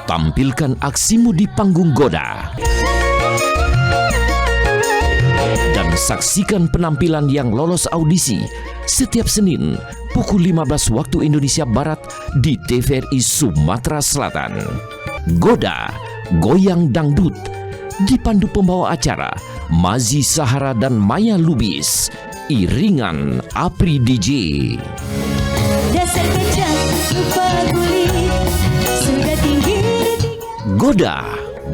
Tampilkan aksimu di panggung Goda. Dan saksikan penampilan yang lolos audisi setiap Senin pukul 15 waktu Indonesia Barat di TVRI Sumatera Selatan. Goda, Goyang Dangdut, dipandu pembawa acara Mazi Sahara dan Maya Lubis, iringan Apri DJ. Dasar kejam, lupa guli, sudah tinggi. Goda,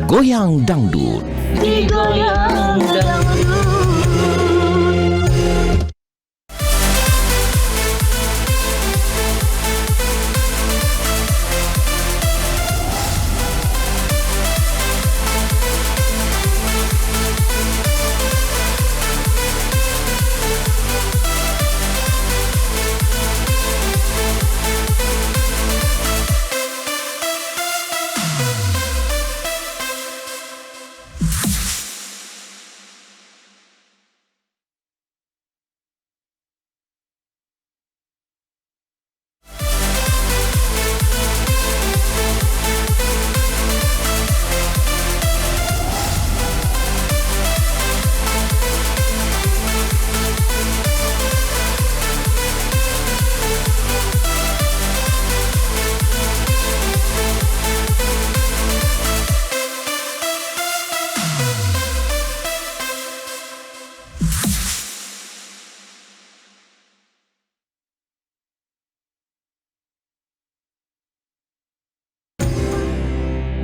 Goyang Dangdut. Digoyang dangdut.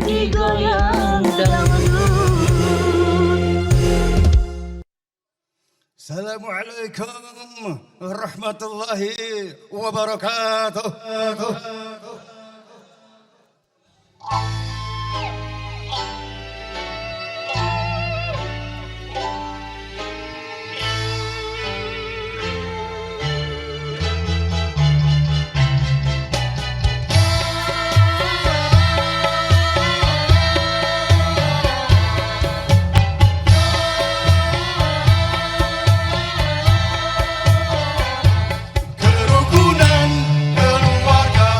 Digoyang dangdut. Assalamualaikum warahmatullahi wabarakatuh. Kerukunan keluarga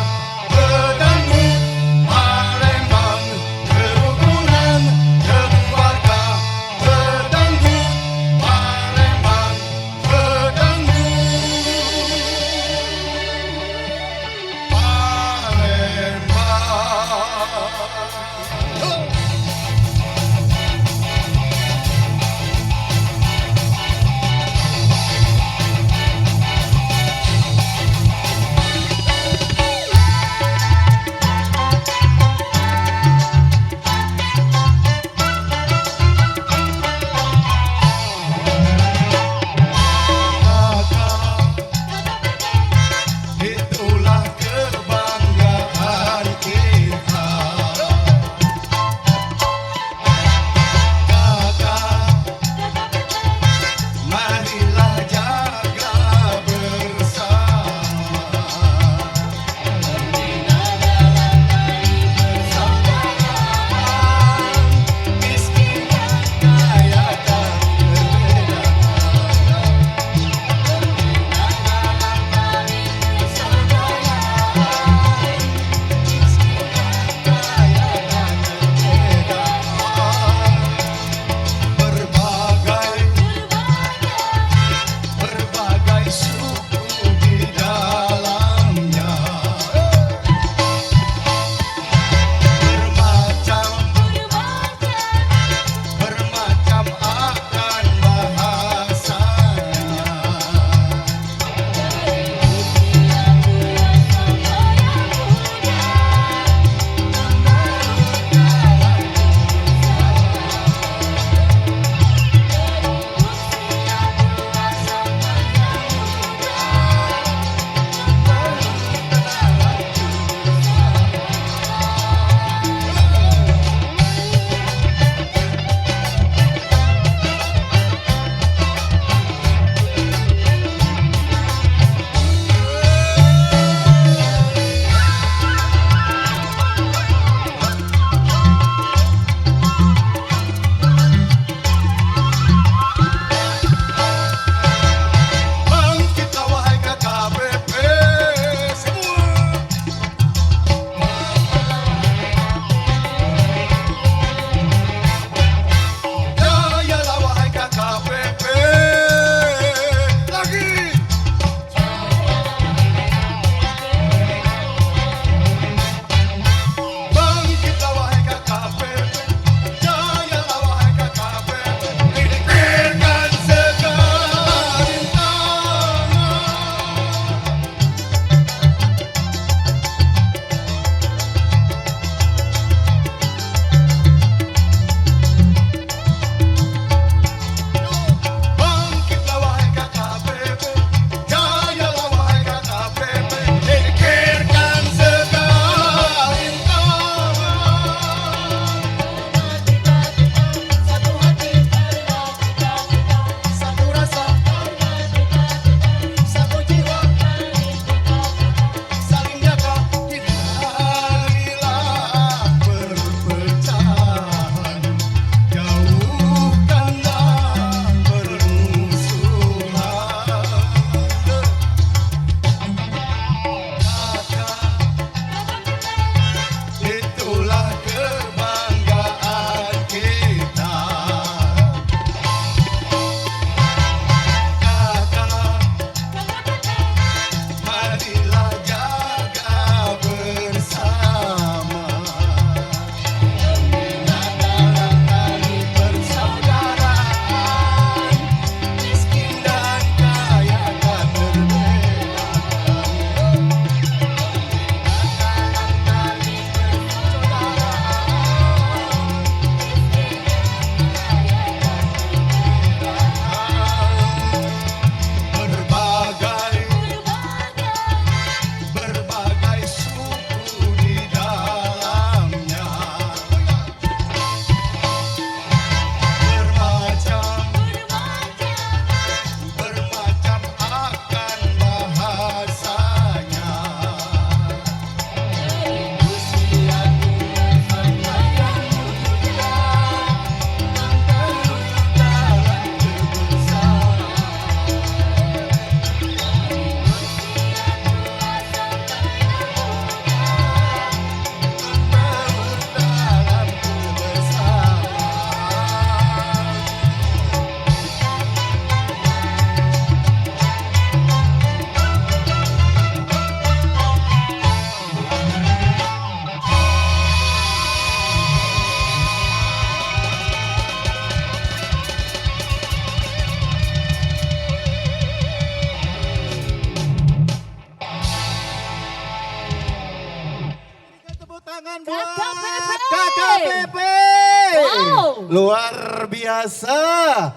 luar biasa.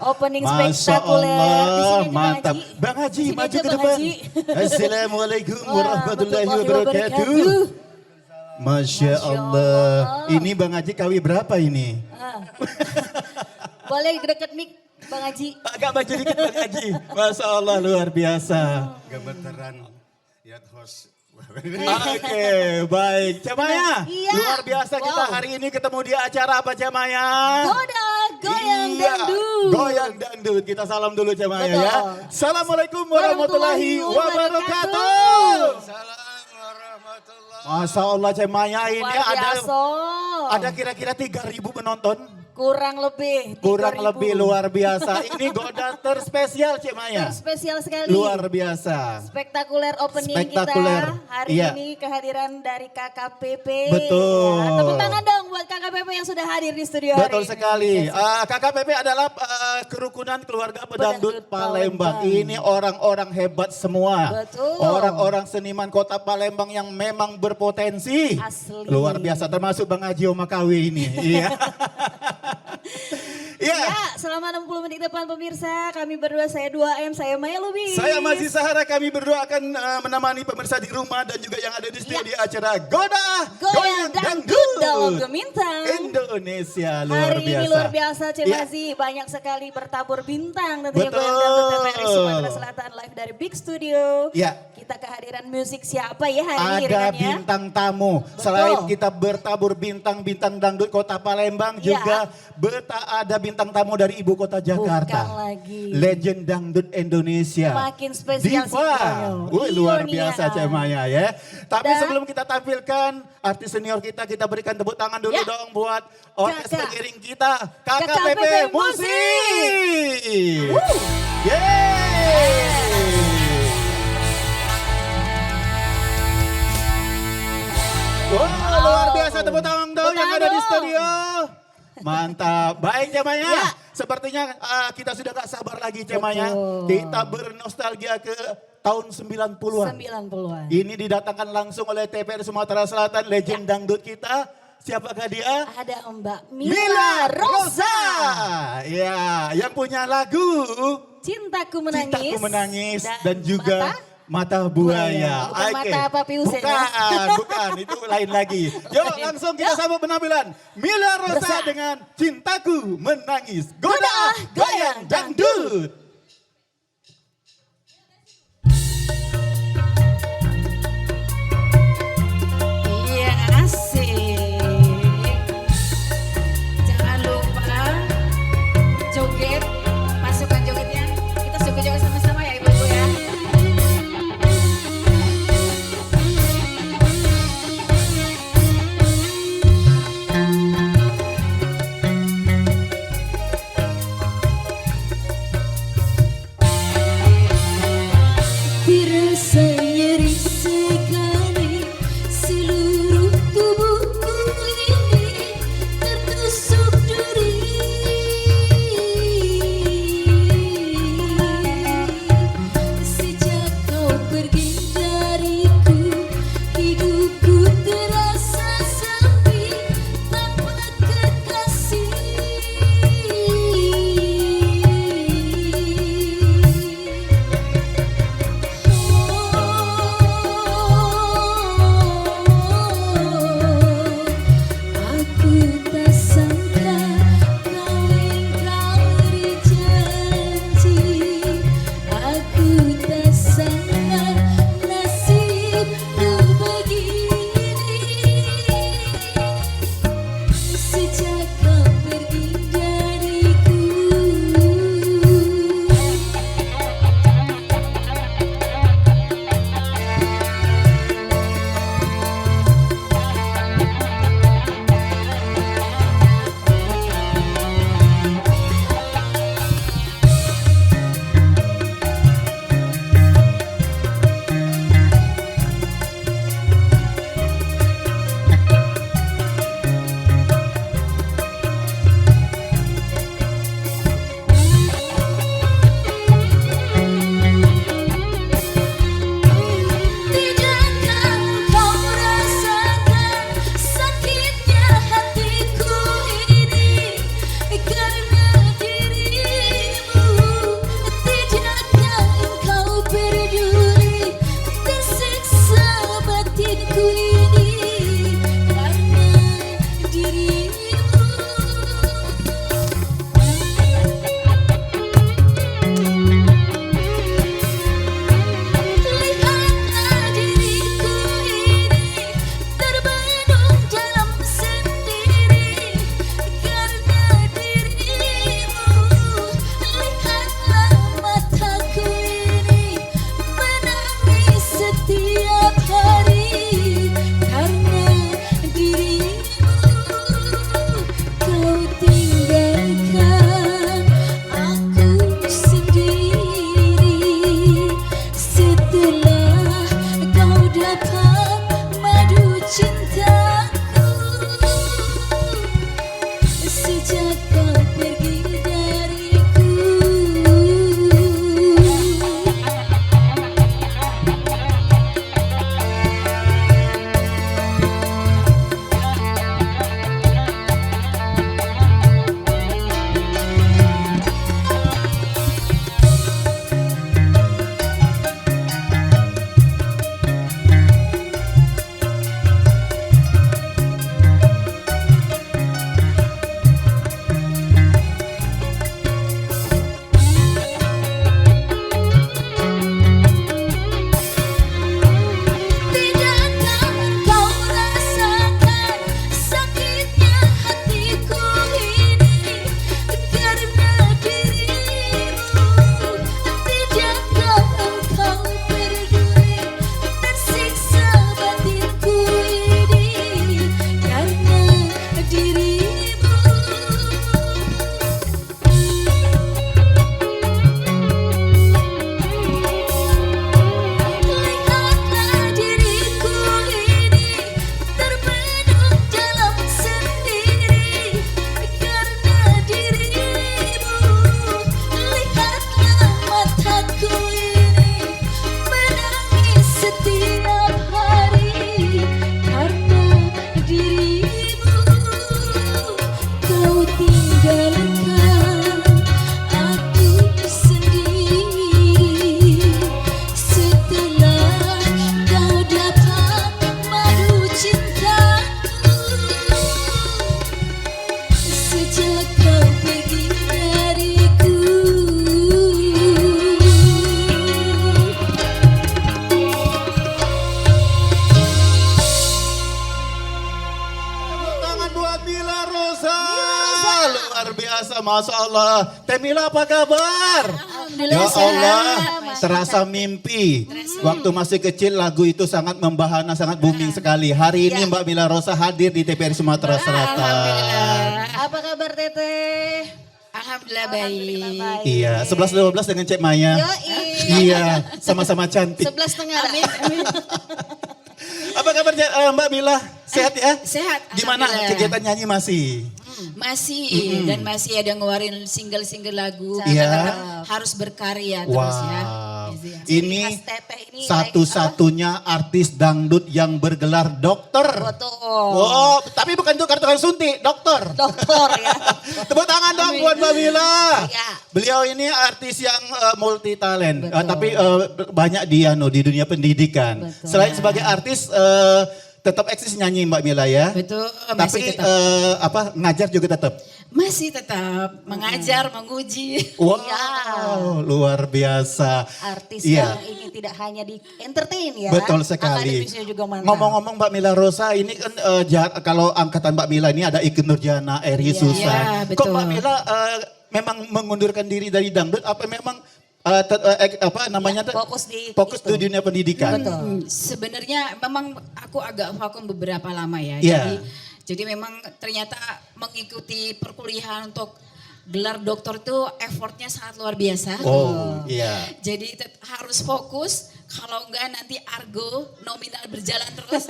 Opening Masya spektakuler. Di Allah, sini aja, mantap. Bang Bang Haji, Sini maju aja, ke Bang depan. Haji. Assalamualaikum Wah, warahmatullahi wabarakatuh. Masya Masya Allah. Allah. Ini Bang Haji kawi berapa ini? Ah. Boleh deket mic Bang Haji. Agak maju dikit Bang Haji. Masya Allah luar biasa. Gemeteran. Ya host. Oke, baik. Cemaya, Iya. luar biasa kita Wow. hari ini ketemu di acara apa Cemaya? Goda, goyang Iya, dangdut. Goyang dangdut. Kita salam dulu Cemaya Betul. ya. Assalamualaikum warahmatullahi wabarakatuh. Salam warahmatullahi. Masya Allah Cemaya ini Luar biasa. ada kira-kira 3.000 penonton. Kurang lebih. Kurang 3.000. lebih luar biasa. Ini Goda terspesial Cemaya. Spesial sekali. Luar biasa. Spektakuler opening Spektakuler, kita hari iya. ini kehadiran dari KKPP. Betul. Ya, tepuk tangan dong buat KKPP yang sudah hadir di studio hari Betul ini. sekali. Yes. KKPP adalah kerukunan keluarga pedangdut Pedangdut Palembang. Palembang. Ini orang-orang hebat semua. Betul. Orang-orang seniman kota Palembang yang memang berpotensi. Asli. Luar biasa termasuk Bang Ajio Makawi ini. Iya. Iya. Ya, selama 60 menit depan pemirsa, kami berdua, saya 2M, saya Maya Lubis. Saya Mazi Sahara, kami berdua akan menemani pemirsa di rumah dan juga yang ada di studio di acara Goda Goyang Dangdut dalam Gemintang. Indonesia. Luar Hari biasa. ini luar biasa Iya. Cemazi, banyak sekali bertabur bintang tentunya Betul. Goyang Dangdut TVRI Sumatera Selatan live dari Big Studio. Iya. Kita kehadiran musik siapa ya hari ini Ada Rekan ya? bintang tamu. Selain kita bertabur bintang-bintang dangdut kota Palembang, Iya. juga ada bintang tamu dari ibu kota Jakarta. Bukan lagi. Legend dangdut Indonesia. Makin spesial sih, Diva. Bro. Wih, luar Ionia. biasa Cemaya ya. Tapi Dan- sebelum kita tampilkan artis senior kita berikan tepuk tangan dulu Ya. dong buat orkestra Kakak. giring kita, KKPP KKPP Musik. Wuh. Yeay. Wah, luar biasa tepuk tangan dong yang ada di studio. Mantap. Baik Cemaya. Ya. Sepertinya kita sudah gak sabar lagi Cemaya. Betul. Kita bernostalgia ke tahun 90-an. 90-an. Ini didatangkan langsung oleh TVRI Sumatera Selatan, legend dangdut kita. Siapakah dia? Ada Mbak Mila Mila Rosa. Rosa. Ya, yang punya lagu Cintaku Menangis. Cintaku Menangis dan juga Mata Buaya. Bukan Oke. Mata Papi Hussein ya? Bukan, itu lain lagi. Yuk langsung kita sambut penampilan Mila Rosa Rosa. dengan Cintaku Menangis. Goda, Goda Goyang Goyang Dangdut. Iya asik. Jangan lupa joget, masukkan jogetnya. Kita joget-joget sama-sama ya ibu-ibu ya. Terasa nyeri sekali seluruh tubuh Mila Rosa. Luar biasa, Masya Allah. Teh Mila apa kabar? Ya Allah, terasa mimpi. Waktu masih kecil lagu itu sangat membahana, sangat booming sekali. Hari ini Mbak Mila Rosa hadir di TVRI Sumatera Selatan. Apa kabar Teteh? Alhamdulillah baik. Iya, 11-12 dengan Cek Maya. Iya, sama-sama cantik. 11,5. Apa kabar Mbak Mila? Sehat ya? Sehat. Gimana Alhamdulillah. kegiatan nyanyi masih? Masih dan masih ada ngeluarin single-single lagu. Iya. Kita tetap harus berkarya terus ya. Wow. Iya. Ini Khas Teteh ini satu-satunya artis dangdut yang bergelar dokter. Betul. Oh, tapi bukan untuk kartu suntik, dokter. Dokter ya. Tepuk tangan dong buat Mbak Mila. Iya. Beliau ini artis yang multi talent, tapi banyak dia di dunia pendidikan. Betul. Selain sebagai artis, tetap eksis nyanyi Mbak Mila ya. Betul, Tapi masih tetap. ngajar juga tetap. Masih tetap mengajar, menguji. Wow, luar biasa. Artis Iya. yang ingin tidak hanya di entertain ya. Betul sekali. Akademisnya juga mantap. Ngomong-ngomong Mbak Mila Rosa, ini kan kalau angkatan Mbak Mila ini ada Ikke Nurjana, Eri Iya. Susan. Iya, Kok betul. Mbak Mila memang mengundurkan diri dari dangdut? Apa memang fokus itu. di dunia pendidikan? Betul. Sebenarnya memang aku agak vakum beberapa lama ya. Iya. Jadi memang ternyata mengikuti perkuliahan untuk gelar doktor itu effortnya sangat luar biasa. Oh, iya. Jadi harus fokus, kalau enggak nanti argo nominal berjalan terus.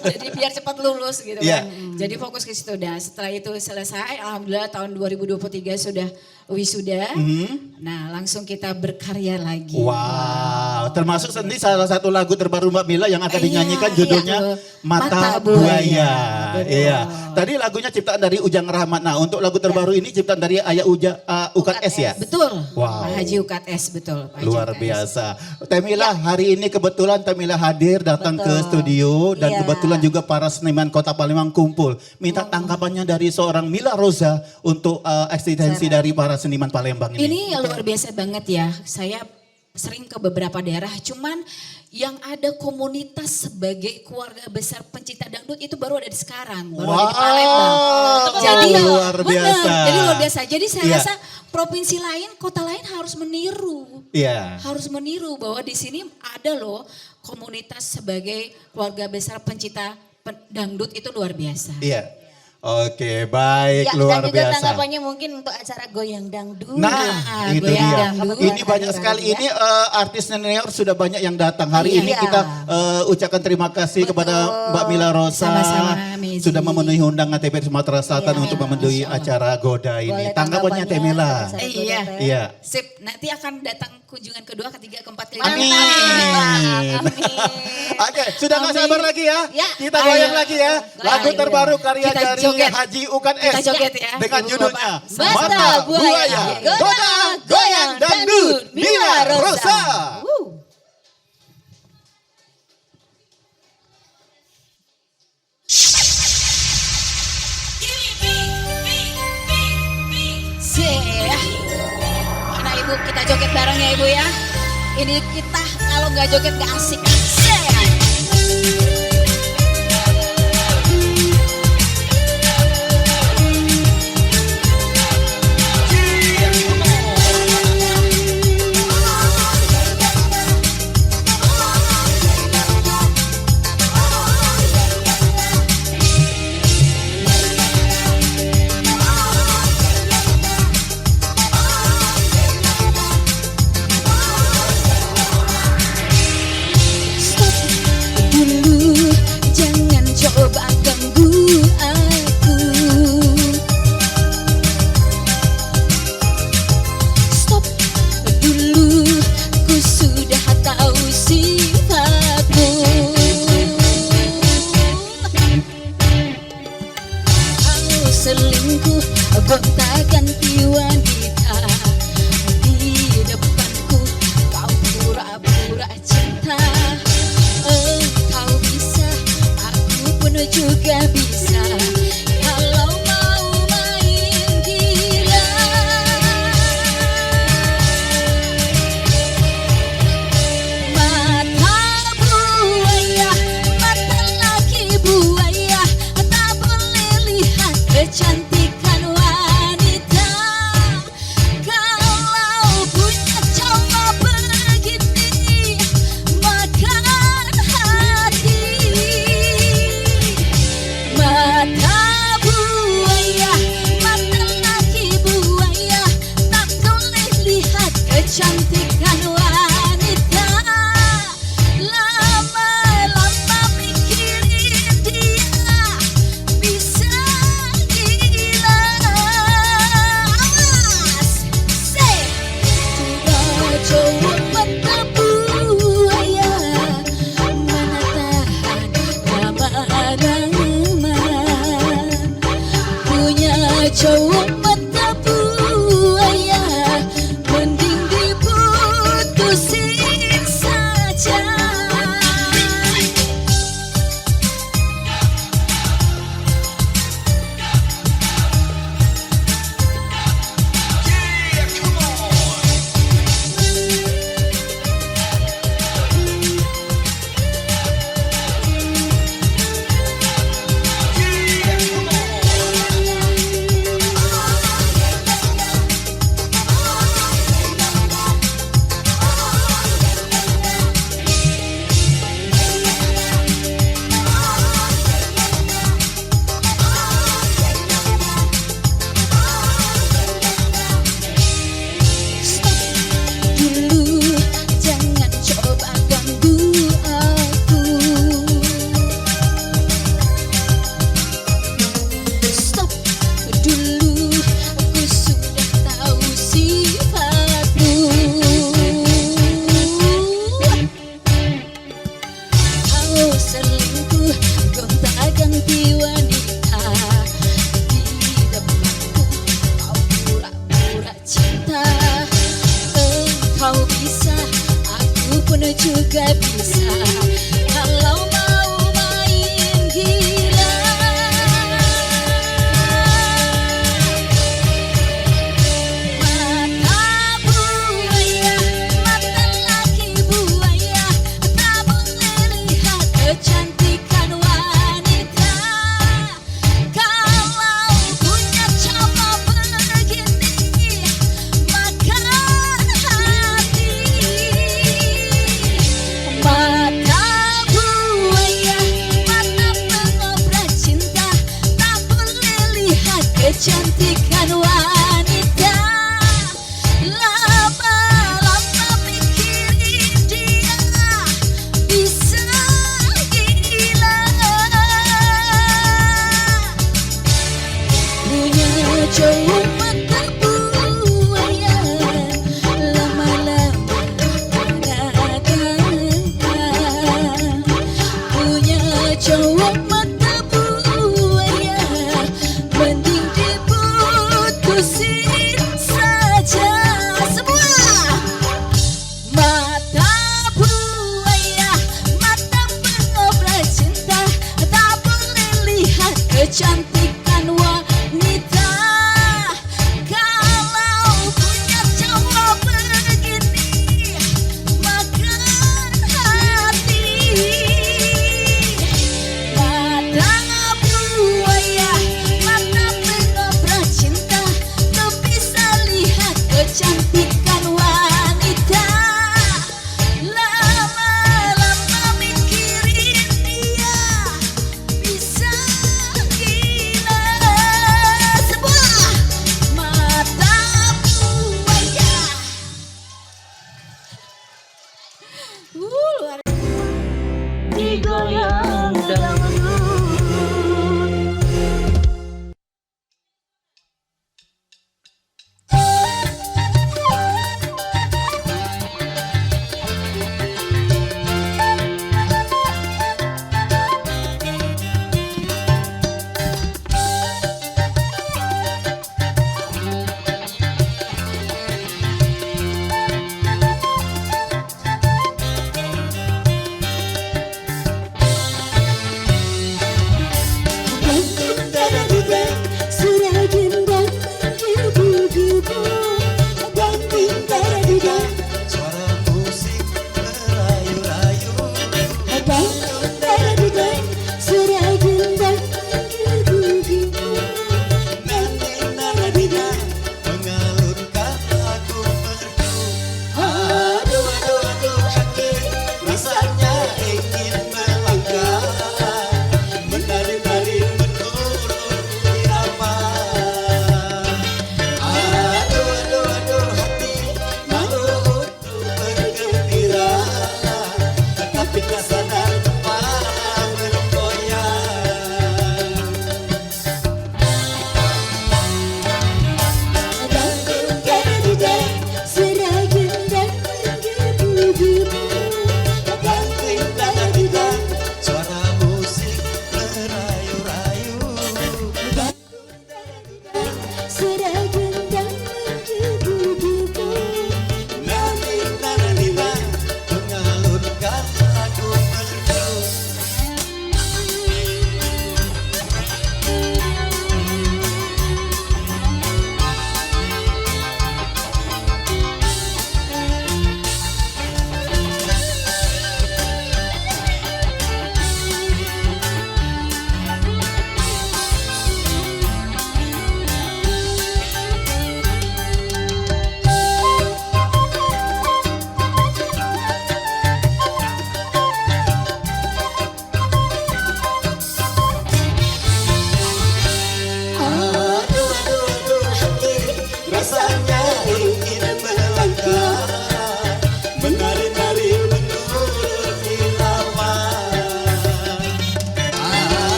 Jadi biar cepat lulus gitu Iya. kan. Jadi fokus ke situ. Dan setelah itu selesai, alhamdulillah tahun 2023 sudah wisuda. Nah langsung kita berkarya lagi. Wow, termasuk sendiri salah satu lagu terbaru Mbak Mila yang akan Iya, dinyanyikan judulnya iya. Mata Mata Buaya. Buaya. Betul. Iya. Tadi lagunya ciptaan dari Ujang Rahmat. Nah, untuk lagu terbaru ini ciptaan dari Ayah Ukat S ya? Betul. Wow. Pak Haji Ukat S, betul. Pak Haji Luar Ukat S. biasa. Teh Mila, hari ini kebetulan Teh Mila hadir datang ke studio dan Iya. kebetulan juga para seniman Kota Palembang kumpul. Minta tanggapannya dari seorang Mila Rosa untuk eksistensi dari para seniman Palembang ini. Ini luar biasa banget ya. Saya sering ke beberapa daerah, cuman yang ada komunitas sebagai keluarga besar pencinta dangdut itu baru ada di sekarang, baru ada di Palembang. Jadi luar benar, biasa. jadi luar biasa. Jadi saya Iya. rasa provinsi lain, kota lain harus meniru. Iya. Harus meniru bahwa di sini ada loh komunitas sebagai keluarga besar pencinta dangdut itu luar biasa. Iya. Oke, baik, Ya, luar dan juga biasa. tanggapannya mungkin untuk acara goyang dangdut. Nah, itu goyang dia. dangdut. Ini banyak sekali. Ini artis senior sudah banyak yang datang. Hari ini Iya. kita ucapkan terima kasih kepada Mbak Mila Rosa. Sama-sama, Mezi. Sudah memenuhi undangan TVRI Sumatera Selatan Iya. untuk memenuhi acara Goda ini. Boleh Tanggapannya Teh Mila. acara goyang Iya. Teteh. Iya. Sip, nanti akan datang kunjungan kedua, ketiga, keempat, kelima. Amin. Amin. Oke, sudah nggak Amin. sabar lagi ya? Ya. Kita goyang lagi ya. Lagu Goyang. terbaru karya Kita dari joget. Haji Ukat S. Kita joget ya. Dengan Ibu judulnya Bapak. Mata Buaya. Goda Goyang Dangdut Mila Rosa. Mana ibu, kita joget bareng ya ibu ya. Ini kita kalau nggak joget nggak asik. Say. Stop dulu, jangan coba ganggu aku. Stop dulu, ku sudah tahu sifatmu. Kau selingkuh, gonta-ganti wanita di depanku. Kau pura-pura cinta. Engkau bisa, aku pun juga bisa. Kalau mau main gila. Mata buaya, mata laki buaya, tak boleh kecantikan wanita. Kalau punya cowok begini, makan hati. Mata buaya, mata laki buaya, tak boleh lihat kecantikan wanita. Lama-lama mikirin dia, bisa gila. Awas, say. Coba cowok mata buaya, mana tahan lama-lama. Punya cowok mata buaya, mending diputusin saja. Dulu jangan coba ganggu aku. Stop dulu, aku sudah tahu sifatmu. Kau selingkuh, gonta-ganti wanita. Di depanku kau pura-pura cinta. Engkau bisa, aku pun juga bisa. Kalau mau main gila. Mata buaya, mata laki buaya, tak boleh lihat kecantikan wanita. Kalau punya cowok begini, makan hati. Mata buaya, mata pengobrat cinta, tak boleh lihat kecantikan wanita. Lama-lama mikirin dia, bisa gila. Punya cowok mata buaya, lama-lama menagangkan. Punya cowok mata buaya, mending diputusin saja. Semua mata buaya, mata pengobrat cinta, tak boleh lihat kecantikan wanita.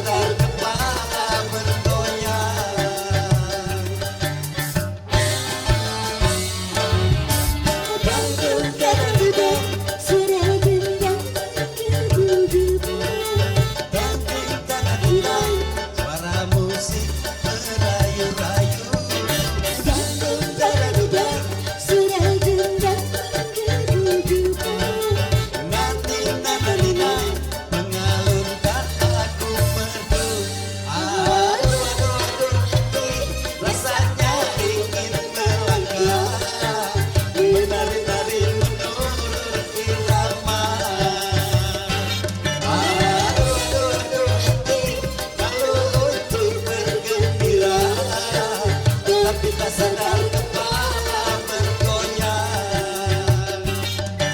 sadar kepala bergoyang. Dangdut kadang-kadang sudah gendang kedudukan. Dangdut kadang-kadang suara musik merayu-rayu. Dangdut kadang-kadang sudah gendang kedudukan. Nanti nananina mengalunkan lagu merdu. Aduh, aduh, aduh, rasanya ingin melangkah, menari-nari menurut irama. Aduh, aduh, aduh, kalau untuk bergembira, tapi tak sadar kepala bergoyang.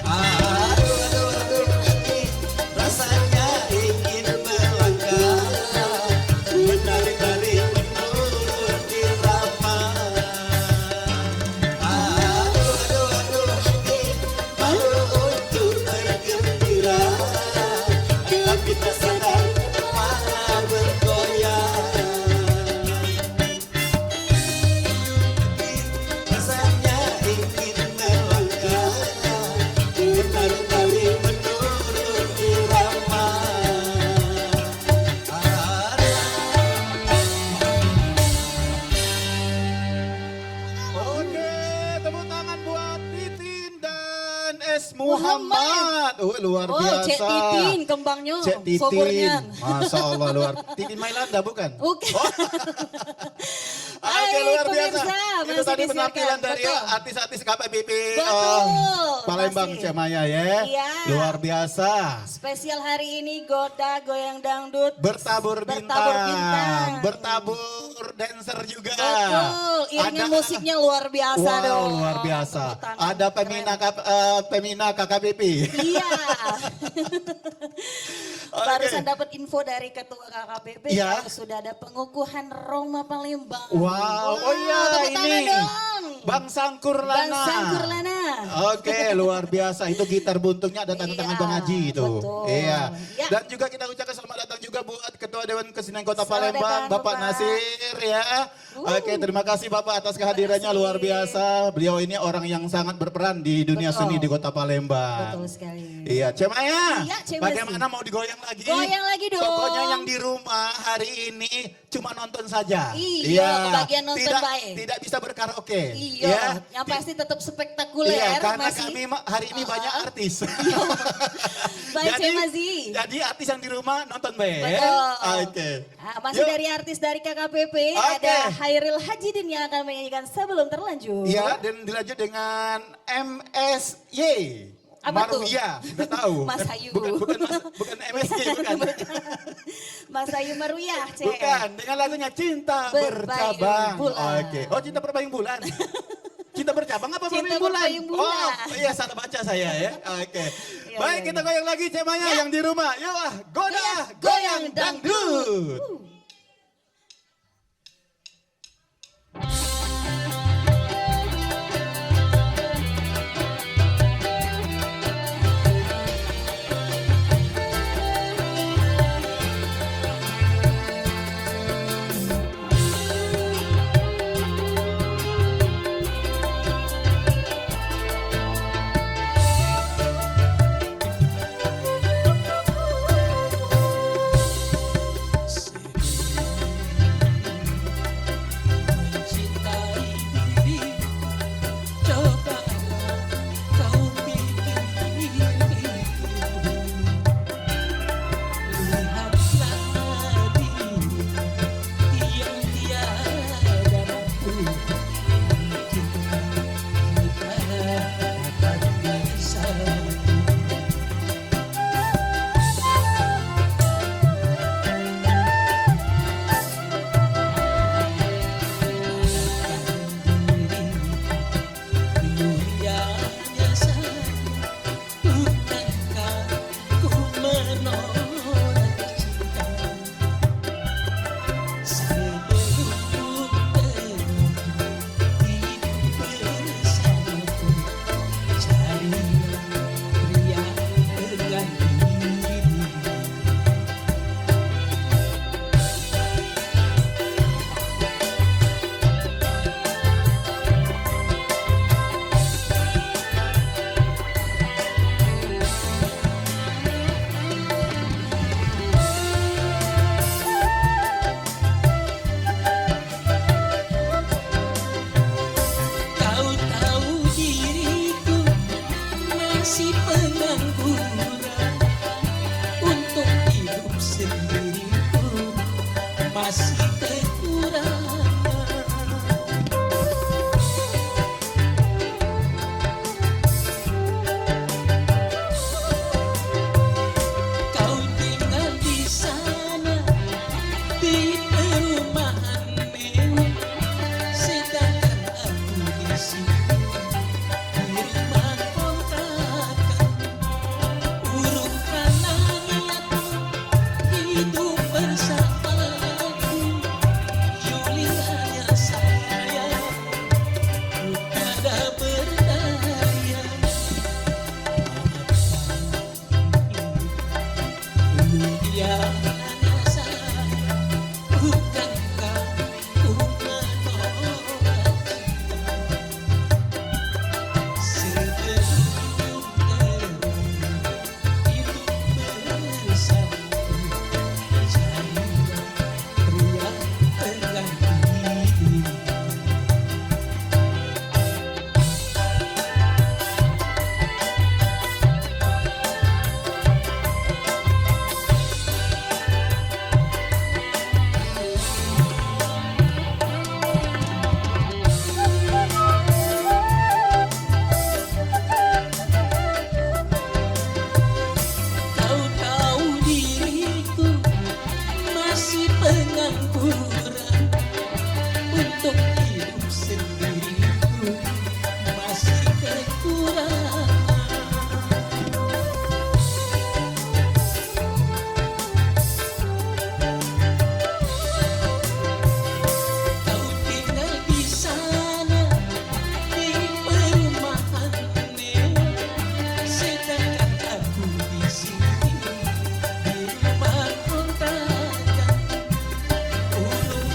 Aduh, aduh, aduh, rasanya ingin melangkah, menari-nari menurut irama. Aduh, aduh, aduh, malu untuk bergembira, tapi tak sadar kepala bergoyang. Rasanya ingin melangkah, menari-nari menurut irama. Oke, tepuk tangan buat Titin dan S. Muhammad. Luar Oh, biasa. Cek Titin kembangnya. Cek Titin. Sobornya. Masya Allah luar. Titin Mailanda bukan? Oke. Oke, Baik, luar biasa. pemirsa, Itu masih tadi disiarkan. penampilan dari Betul. artis-artis KPBP Betul, Palembang pasti. Cemaya ya. Iya. Luar biasa. Spesial hari ini Goda Goyang Dangdut. Bertabur Bertabur bintang. Bertabur dancer juga. Betul, iringnya musiknya luar biasa Wow, dong. luar biasa. Tepuk tangan, Ada keren. Pemina KKBP. Iya. Oke. Barusan dapat info dari Ketua KKPP Iya. kalau sudah ada pengukuhan Roma Palembang. Wow, oh iya tepuk tangan ini dong. Bang Sangkurlana. Bang Sangkurlana. Oke, luar biasa. Itu gitar buntungnya ada tanda tangan Iya, Bang Haji itu. betul. Iya. Ya. Dan juga kita ucapkan selamat datang juga buat Ketua Dewan Kesenian Kota Selamat Palembang, datang, Bapak Bapak. Nasir ya. Oke, terima kasih Bapak atas kehadirannya kasih. luar biasa. Beliau ini orang yang sangat berperan di dunia Betul. seni di Kota Palembang. Betul sekali. Iya, Cemaya. Iya, Cemasi. Bagaimana mau digoyang lagi? Goyang lagi dong. Pokoknya yang di rumah hari ini cuma nonton saja. Iya, kebagian nonton tidak, baik. Tidak bisa berkaraoke. Iya, Ya. yang pasti tetap spektakuler. Iya, karena masih. kami hari ini banyak artis. Baik, jadi, Cemasi. jadi artis yang di rumah nonton baik. Betul. Oke. Nah, masih Yuk. dari artis dari KKPP Oke. ada Hairil Hajidin yang akan menyanyikan sebelum terlanjur. Iya, dan dilanjut dengan MSY. Apa tuh? Maruya, udah tahu. Mas Ayu. Bukan MSY, bukan. Mas Ayu Maruyah, Cek. Bukan, dengan lagunya Cinta Berpayung Bercabang. Bulan. Oke. Oh, Cinta Berpayung Bulan. Cinta bercabang apa Cinta berpayung bulan? berpayung bulan. Oh, iya salah baca saya ya. Oke. Iya, Baik, iya, kita goyang lagi Cemaya yang di rumah. Yuk, goda, Iya, goyang goyang dangdut. masih kekurangan. Kau tinggal di sana di perumahan mewah, sedangkan aku di sini di rumah kontrakan. Urungkanlah niatmu hidup bersamaku, Yuli hanya saya tiada berdaya. Dia hanya saya, bukankah ku menolak sebelum hidup bersamaku, carilah pria pengganti. Kau tahu diriku masih pengangguran, untuk hidup sendiriku masih kekurangan. Kau tinggal di sana di perumahan mewah, sedangkan aku di sini di rumah kontrakan. Urungkanlah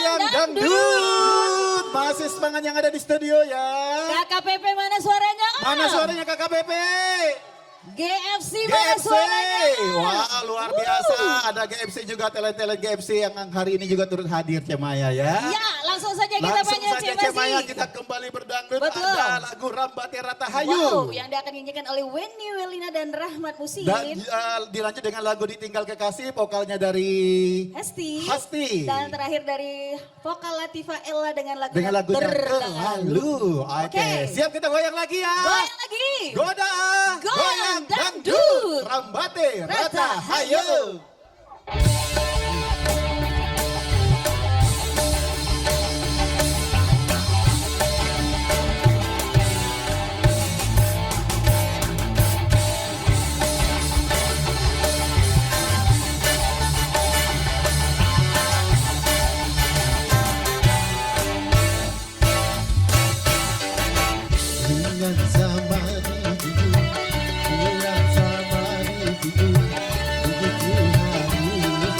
Goyang dangdut. Masih semangat yang ada di studio ya. Kakak Pepe mana suaranya? Mana suaranya Kakak Pepe? GFC mana GFC. suaranya? Wah, luar biasa. Ada GFC juga, talent-talent GFC yang hari ini juga turut hadir Cemaya ya. Ya, langsung saja kita Langsung panggil saja Cemasi. Cemaya kita kembali berdangdut. Betul. Ada lagu Rambate Ratahayu. Wow, yang akan dinyanyikan oleh Wenny Welina dan Rahmat Musin. Dan dilanjut dengan lagu Ditinggal Kekasih, vokalnya dari Hesti. Dan terakhir dari vokal Latifa Ella dengan lagunya Terlalu. Oke, Oke. siap kita goyang lagi ya. Goyang lagi. Goda, Goyang dangdut, dangdut. Rambate Rata Ratahayu. Dengan zaman itu, dengan zaman itu, begitu harus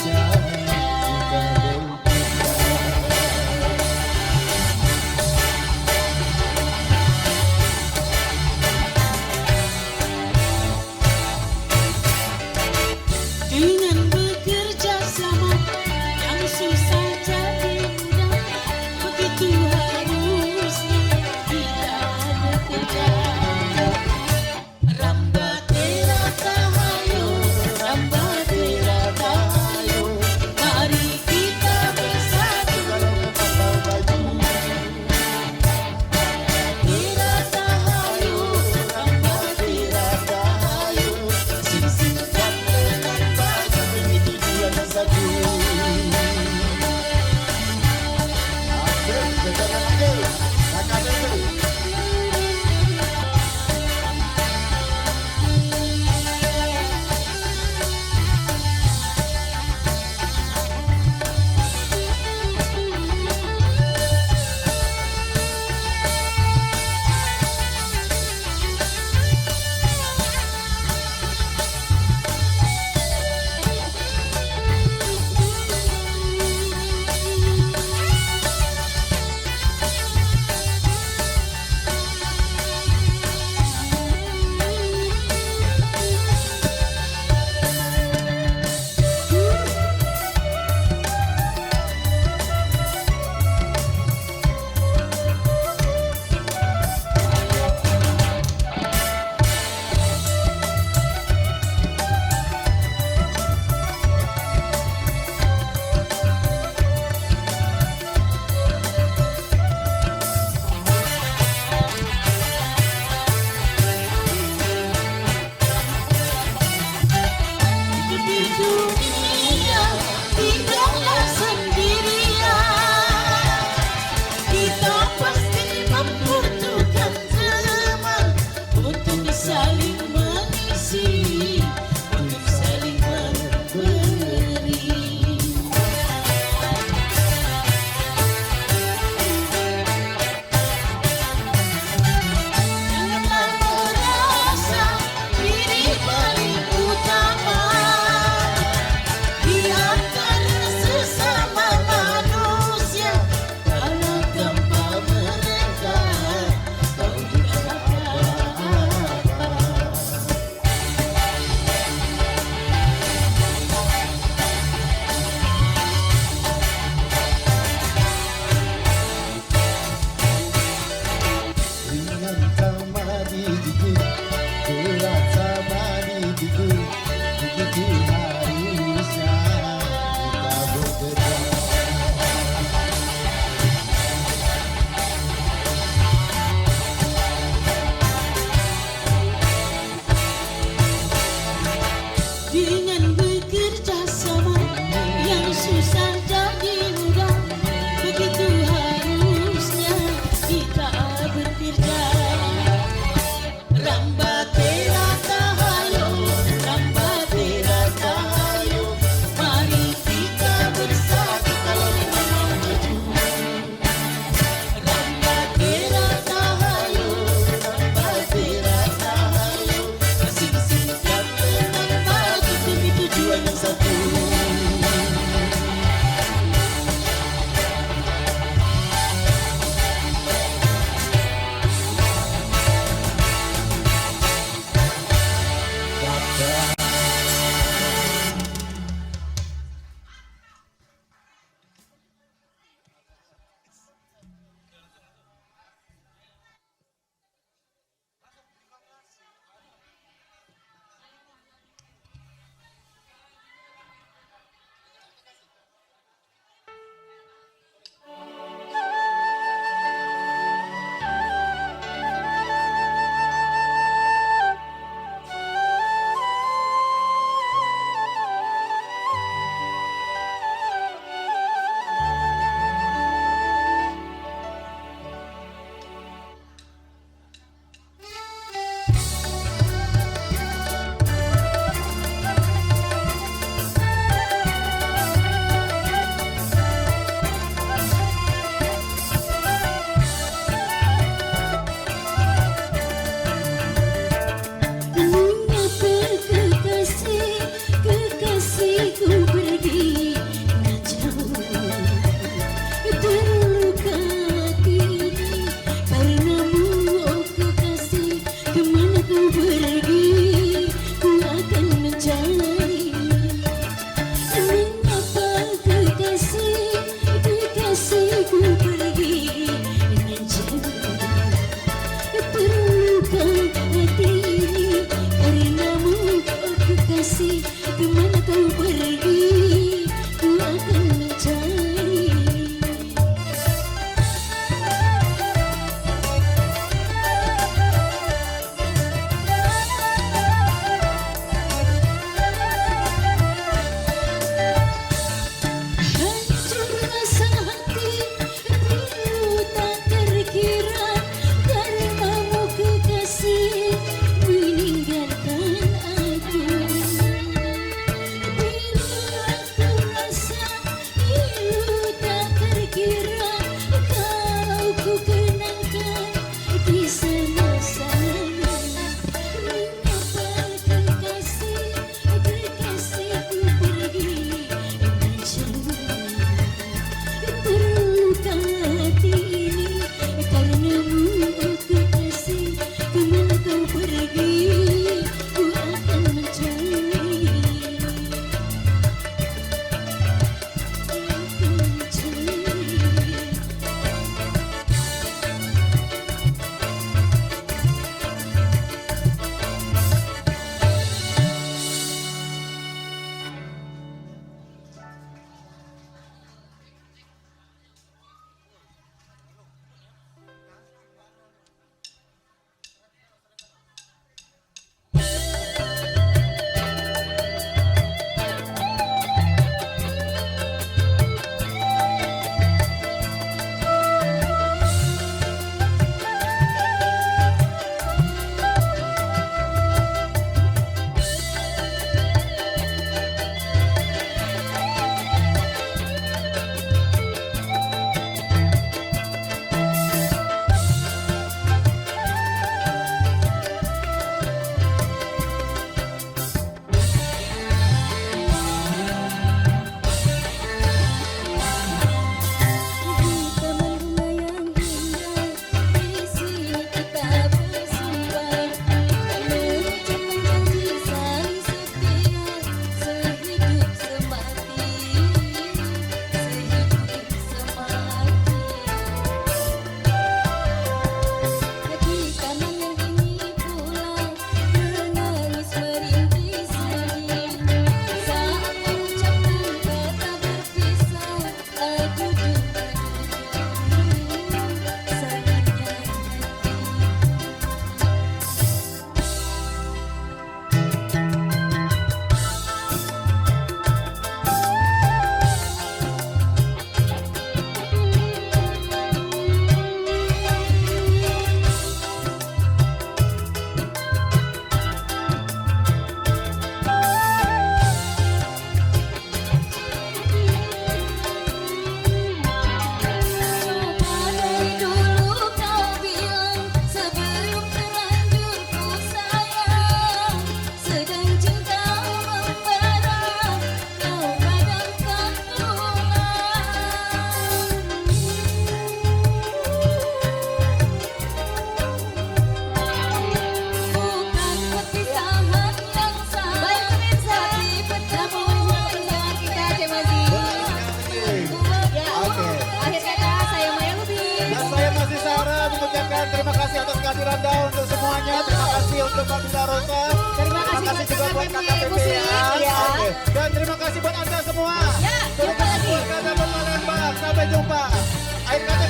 untuk Mbak Bila Rosa. Terima kasih buat juga buat KKPP KKPP Musik, ya. Oke. Dan terima kasih buat Anda semua. Ya, jumpa lagi. Keluarga dan Palembang. Sampai jumpa. Akhir kata